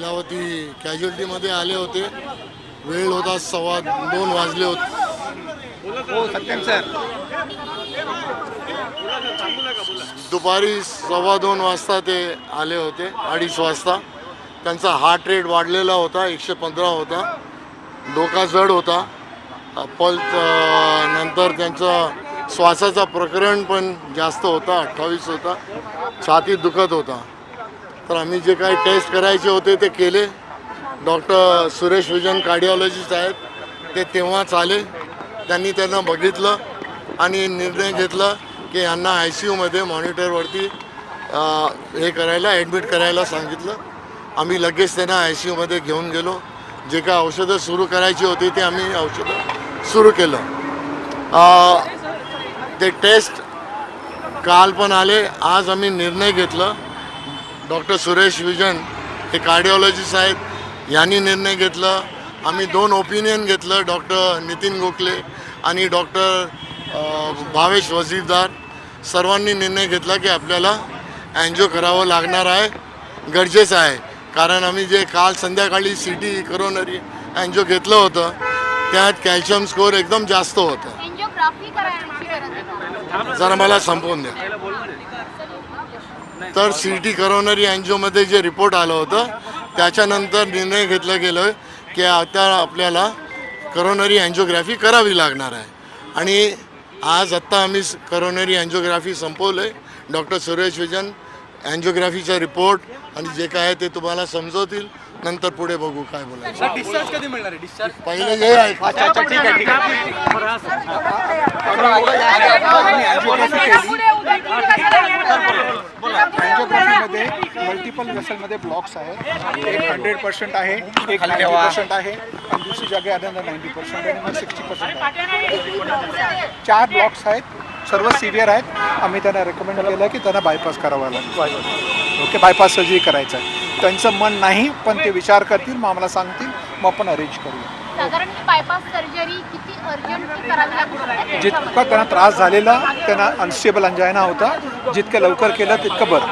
लीलावती कॅज्युअल्टीमध्ये आले होते. वेळ होता 2:15 वाजले होते. हो सत्यम सर. दुपारी 2:15 वाजता ते आले होते, 2:30 वाजता. त्यांचा हार्ट रेट वाढलेला होता, 115 होता. डोका जड होता. पल्स नंतर त्यांचं श्वासाचा प्रकरण पण जास्त होता, 28 होता. छातीत दुखत होता. तर आम्ही जे काही टेस्ट करायचे होते ते केले. डॉक्टर सुरेश विजन कार्डिओलॉजिस्ट आहेत, ते तेव्हाच आले. त्यांनी त्यांना बघितलं आणि निर्णय घेतला की यांना ICUमध्ये मॉनिटरवरती हे करायला ॲडमिट करायला सांगितलं. आम्ही लगेच त्यांना ICUमध्ये घेऊन गेलो. जे काय औषधं सुरू करायची होती ते आम्ही औषधं सुरू केलं. ते टेस्ट काल पण आले. आज आम्ही निर्णय घेतलं. डॉक्टर सुरेश विजन हे कार्डिओलॉजिस्ट आहेत, यांनी निर्णय घेतलं. आम्ही 2 ओपिनियन घेतलं, डॉक्टर नितीन गोखले आणि डॉक्टर भावेश वजीरदार. सर्वांनी निर्णय घेतला की आपल्याला अँजिओ करावं लागणार आहे, गरजेचं आहे. कारण आम्ही जे काल संध्याकाळी CT करोनरी अँजिओ घेतलं होतं त्यात कॅल्शियम स्कोअर एकदम जास्त होतं. जरा मला संपवून द्या. तर CT करोनरी अँजिओमध्ये जे रिपोर्ट आलं होतं त्याच्यानंतर निर्णय घेतलं गेलं की आता आपल्याला करोनरी अँजिओग्राफी करावी लागणार आहे. आणि आत्ता आम्ही करोनरी अँजिओग्राफी संपवलं आहे. डॉक्टर सुरेश विजन अँजिओग्राफीचा रिपोर्ट आणि जे काय आहे ते तुम्हाला समजवतील. नंतर पुढे बघू काय बोलायचं. डिस्चार्ज कधी मिळणार आहे? डिस्चार्ज पहिले हे आहे. अच्छा अच्छा ठीक आहे ठीक आहे. अँजिओग्राफीमध्ये मल्टिपल वेसलमध्ये ब्लॉक्स आहेत. एक 100% आहे, एक 90% आहे आणि दुसरी जागे आल्यानंतर 90% आणि मग 60% आहे. 4 ब्लॉक्स आहेत, सर्व सिव्हिअर आहेत. आम्ही त्यांना रेकमेंड केलं की त्यांना बायपास करावा लागेल. ओके, बायपास सर्जरी करायचं आहे. त्यांचं मन नाही, पण ते विचार करतील, मग आम्हाला सांगतील, मग आपण अरेंज करूया. साधारण ही बायपास सर्जरी किती अर्जंटली करावी लागू शकते? जितका त्यांना त्रास झालेला, त्यांना अनस्टेबल अंजायना होता, जितकं लवकर केलं तितकं बरं.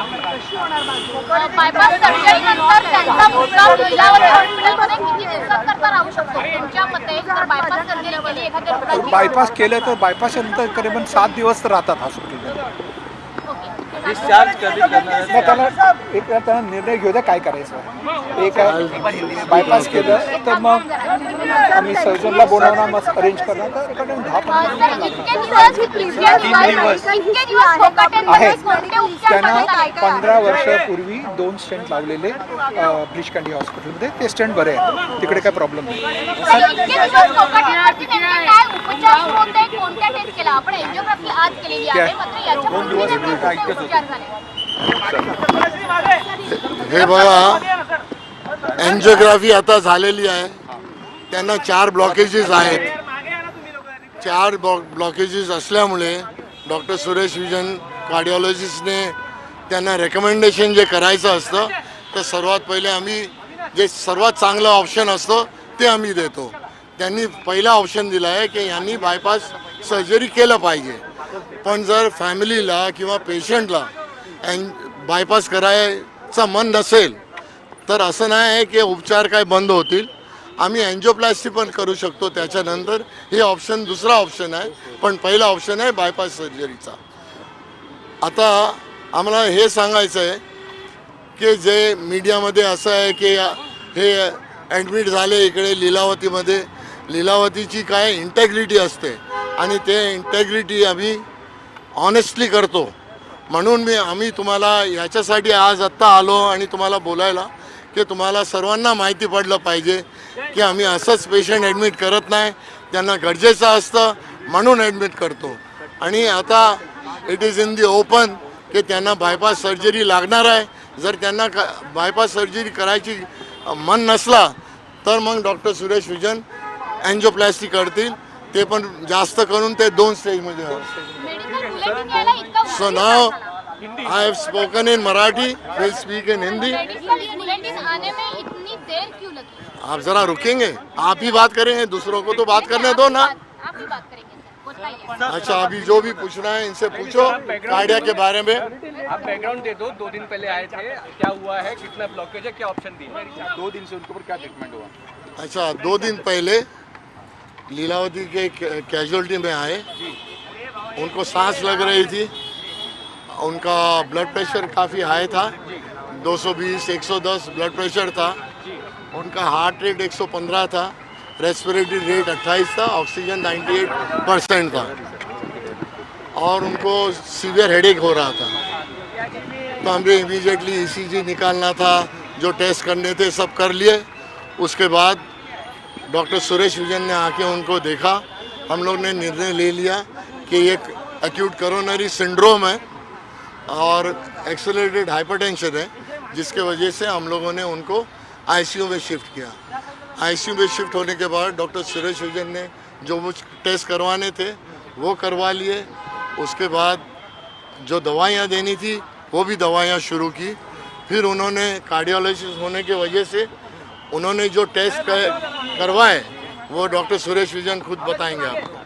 बायपास सर्जरी नंतर त्यांचा मुक्काम लीलावती हॉस्पिटलमध्ये किती दिवसांकरता राहू शकतो तुमच्या मते? जर बायपास सर्जरी केली एखाद्या रुग्णाची, बायपास केलं तर बायपासच्या नंतर करीबन 7 दिवस तर राहतात हॉस्पिटलमध्ये. डिस्चार्ज कधी करणार? मग त्यांना निर्णय घेऊ द्या काय करायचं. एक बायपास केलं तर मग आम्ही सर्जनला बोलावणार, मग अरेंज करणार. तर एखाद्या 10-15 आहे. त्यांना 15 वर्षापूर्वी 2 स्टेंट लावलेले ब्रिचकंडी हॉस्पिटलमध्ये. ते स्टेंट बरे आहेत, तिकडे काय प्रॉब्लेम नाही. हे बघा, अँजिओग्राफी आता झालेली आहे. त्यांना 4 ब्लॉकेजेस आहेत. 4 ब्लॉकेजेस असल्यामुळे डॉक्टर सुरेश विजन कार्डिओलॉजिस्टने त्यांना रेकमेंडेशन जे करायचं असतं तर सर्वात पहिले आम्ही जे सर्वात चांगलं ऑप्शन असतं ते आम्ही देतो. त्यांनी पहिला ऑप्शन दिला आहे की यांनी बायपास सर्जरी केलं पाहिजे. पण जर फॅमिलीला किंवा पेशंटला बायपास करायचं मन नसेल तर असं नाही आहे की उपचार काय बंद होतील. आम्ही अँजिओप्लास्टी पण करू शकतो त्याच्यानंतर. हे ऑप्शन दुसरा ऑप्शन आहे, पण पहिला ऑप्शन आहे बायपास सर्जरीचा. आता आम्हाला हे सांगायचं आहे की जे मीडियामध्ये असं आहे की हे ॲडमिट झाले इकडे लीलावतीमध्ये. लीलावतीची काय इंटेग्रिटी असते आणि ते इंटेग्रिटी आम्ही ऑनेस्टली करतो. म्हणून आम्ही तुम्हाला याच्यासाठी आज आत्ता आलो आणि तुम्हाला बोलायला की तुम्हाला सर्वांना माहिती पडलं पाहिजे की आम्ही असंच पेशंट ॲडमिट करत नाही. त्यांना गरजेचं असतं म्हणून ॲडमिट करतो. आणि आता it is in the open की त्यांना बायपास सर्जरी लागणार आहे. जर त्यांना बायपास सर्जरी करायची मन नसला तर मग डॉक्टर सुरेश विजन अँजिओप्लास्टी करतील. ते पण जास्त करून ते 2 स्टेजमध्ये. So now I have spoken in Marathi, will speak in Hindi. आप जरा रुकेंगे? आप ही बात करेंगे, दूसरों को तो बात करने दो ना. बताइए। अच्छा, अभी जो भी पूछना है इनसे पूछो कार्डिया के बारे में। आप बैकग्राउंड दे दो, 2 दिन पहले आए थे, क्या हुआ है, कितना ब्लॉकेज है, क्या ऑप्शन दिए? 2 दिन से उनके ऊपर क्या ट्रीटमेंट हुआ? अच्छा, 2 दिन पहले लीलावती के कैजुअलिटी में आए, उनको सांस लग रही थी, उनका ब्लड प्रेशर काफ़ी हाई था, 220 110 ब्लड प्रेशर था, उनका हार्ट रेट 115 था, रेस्पिरेटरी रेट 28 था, ऑक्सीजन 98% था और उनको सीवियर हेडेक हो रहा था। तो हमने इमीडिएटली ईसीजी निकालना था, जो टेस्ट करने थे सब कर लिए। उसके बाद डॉक्टर सुरेश विजन ने आके उनको देखा, हम लोग ने निर्णय ले लिया कि ये एक्यूट कोरोनरी सिंड्रोम है और एक्सेलरेटेड हाइपरटेंशन है, जिसके वजह से हम लोगों ने उनको आईसीयू में शिफ्ट किया। आईसीयू में शिफ्ट होने के बाद डॉक्टर सुरेश विजन ने जो कुछ टेस्ट करवाने थे वो करवा लिए। उसके बाद जो दवाइयाँ देनी थी वो भी दवाइयाँ शुरू की। फिर उन्होंने कार्डियोलॉजिस्ट होने की वजह से उन्होंने जो टेस्ट करवाए वो डॉक्टर सुरेश विजन खुद बताएंगे आपको।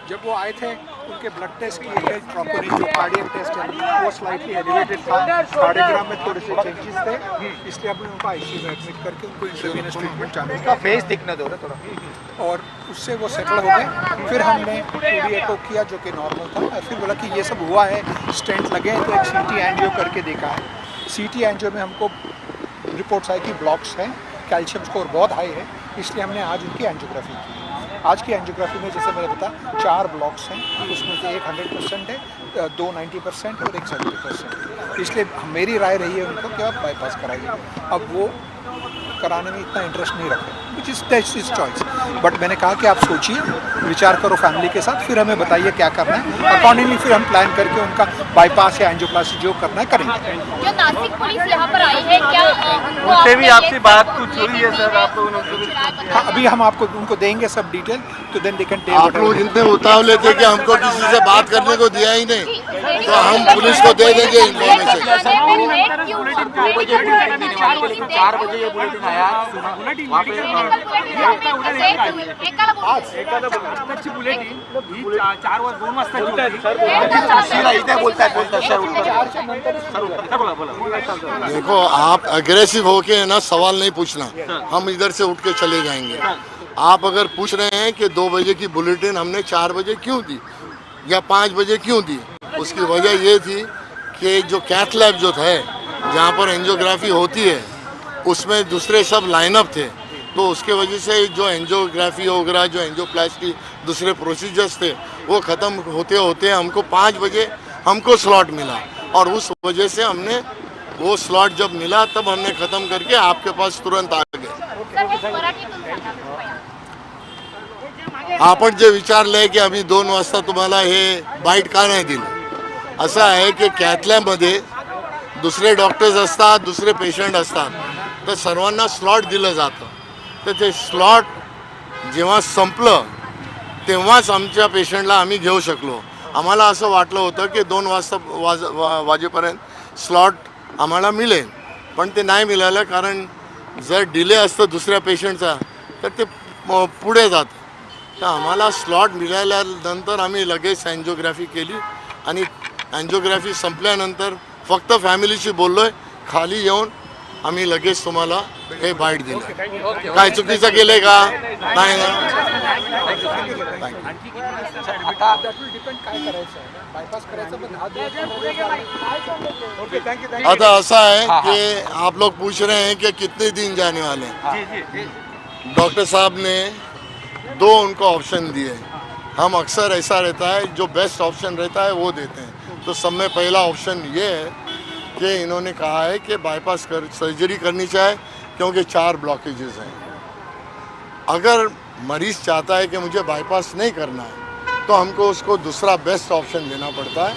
जब वो आए थे उनके ब्लड टेस्ट किए थे, ट्रोपोनिन जो कार्डियक टेस्ट है वो स्लाइटली एलिवेटेड था, कार्डियोग्राम में थोड़े से चेंजेस थे, इसलिए हमने उनको आईसीयू में एडमिट करके उनको इंट्रावेनस ट्रीटमेंट चालू किया। फेस दिखना दो रहा थोड़ा, और उससे वो सेटल हो गए। फिर हमने पूरी एको किया जो कि नॉर्मल था, फिर बोला कि ये सब हुआ है, स्टेंट लगे हैं, तो एक सीटी एंजियो करके देखा है। सीटी एंजियो में हमको रिपोर्ट्स आई कि ब्लॉक्स हैं, कैल्शियम स्कोर बहुत हाई है, इसलिए हमने आज उनकी एंजियोग्राफी की। आज की एंजियोग्राफी में जैसे मैंने बताया 4 ब्लॉक्स हैं, उसमें से एक 100% है, 2 90% और एक 70%। इसलिए मेरी राय रही है उनको कि आप बाईपास कराइए। अब वो कराने में इतना इंटरेस्ट नहीं रखते, which is that's is choice. But मैंने कहा कि आप सोचिए, विचार करो फैमिली के साथ, फिर हमें बताइए क्या करना है, अकॉर्डिंगली फिर हम प्लान करके उनका बाईपास या एंजियोप्लास्टी जो करना है करेंगे। जो नासिक पुलिस यहाँ पर आई है, क्या उनसे भी आपसे बात कुछ हुई है सर? आप लोगों ने हाँ, अभी हम आपको उनको देंगे सब डिटेल, तो देन दे कैन टेक। आप लोग इतने उतावले थे कि हमको किसी से बात करने को दिया ही नहीं, तो हम पुलिस को दे देंगे इन्फॉर्मेशन। 4 बजे ये बुलेटिन आया, वहाँ पे आत्ताची बुलेटिन ही 2 वाजता बोला। देखो, आप अग्रेसिव होके ना सवाल नहीं पूछना, हम इधर से उठ के चले जाएंगे। आप अगर पूछ रहे हैं कि 2 बजे की बुलेटिन हमने 4 बजे क्यों दी या 5 बजे क्यों दी, उसकी वजह ये थी कि जो कैथ लैब जो है जहाँ पर एंजियोग्राफी होती है उसमें दूसरे सब लाइनअप थे, तो उसके वजह से जो एंजियोग्राफी वगैरह, जो एंजियोप्लास्टी, दूसरे प्रोसीजर्स थे वो ख़त्म होते होते हमको 5 बजे हमको स्लॉट मिला, और उस वजह से हमने वो स्लॉट जब मिला तब हमने ख़त्म करके आपके पास तुरंत आ गए। आपण जे विचारलंय की आम्ही 2 वाजता तुम्हाला हे बाईट का नाही दिलं, असं आहे की कॅथलॅबमध्ये दुसरे डॉक्टर्स असतात, दुसरे पेशंट असतात, तर सर्वांना स्लॉट दिलं जातं, तर ते स्लॉट जेव्हा संपलं तेव्हाच आमच्या पेशंटला आम्ही घेऊ शकलो। आम्हाला असं वाटलं होतं की 2 वाजेपर्यंत स्लॉट आम्हाला मिळेल, पण ते नाही मिळालं, कारण जर डिले असतं दुसऱ्या पेशंटचा तर ते पुढे जातं। तर आम्हाला स्लॉट मिळाल्यानंतर आम्ही लगेच एंजियोग्राफी केली आणि एंजियोग्राफी संपल्यानंतर फक्त फॅमिलीशी बोललोय, खाली येऊन आम्ही लगेच तुम्हाला हे बाईट दिलं। काय चुकीचं केलंय का? नाही ना। आता ऐसा है कि आप लोग पूछ रहे हैं कि कितने दिन जाने वाले हैं। डॉक्टर साहब ने 2 उनको ऑप्शन दिए। हम अक्सर ऐसा रहता है जो बेस्ट ऑप्शन रहता है वो देते हैं, तो सब में पहला ऑप्शन ये है कि इन्होंने कहा है कि बाईपास सर्जरी करनी चाहिए क्योंकि 4 ब्लॉकेजेस हैं। अगर मरीज़ चाहता है कि मुझे बाईपास नहीं करना है तो हमको उसको दूसरा बेस्ट ऑप्शन देना पड़ता है,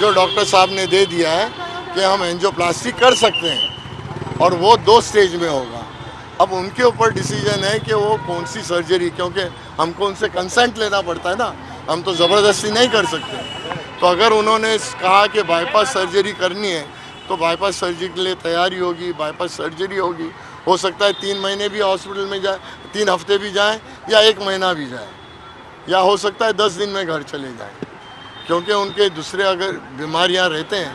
जो डॉक्टर साहब ने दे दिया है कि हम एंजियोप्लास्टी कर सकते हैं और वो 2 स्टेज में होगा। अब उनके ऊपर डिसीजन है कि वो कौन सी सर्जरी, क्योंकि हमको उनसे कंसेंट लेना पड़ता है ना, हम तो ज़बरदस्ती नहीं कर सकते। तो अगर उन्होंने कहा कि बाईपास सर्जरी करनी है तो बाईपास सर्जरी के लिए तैयारी होगी, बाईपास सर्जरी होगी। हो सकता है 3 महीने भी हॉस्पिटल में जाए, 3 हफ्ते भी जाए या 1 महीना भी जाए। या हो सकता है 10 दिन में घर चले जाएं, क्योंकि उनके दूसरे अगर बीमारियां रहते हैं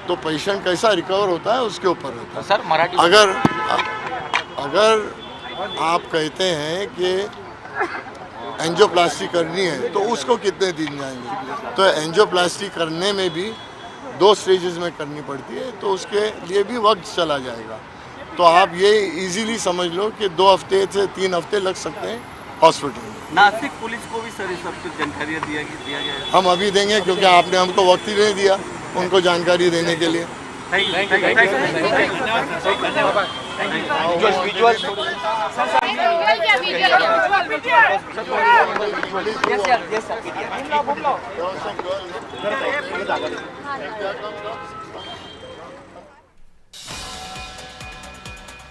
तो पेशेंट कैसा रिकवर होता है उसके ऊपर होता है। सर मराठी अगर आप कहते हैं कि एंजियोप्लास्टी करनी है तो उसको कितने दिन जाएंगे, तो एंजियोप्लास्टी करने में भी 2 स्टेजेस में करनी पड़ती है, तो उसके लिए भी वक्त चला जाएगा। तो आप ये इजीली समझ लो कि 2 हफ्ते से 3 हफ्ते लग सकते हैं हॉस्पिटल में। नासिक पुलिस को भी सर सब कुछ जानकारी दिया गया है। हम अभी देंगे, क्योंकि आपने हमको वक्त ही नहीं दिया उनको जानकारी देने के लिए। विजुअल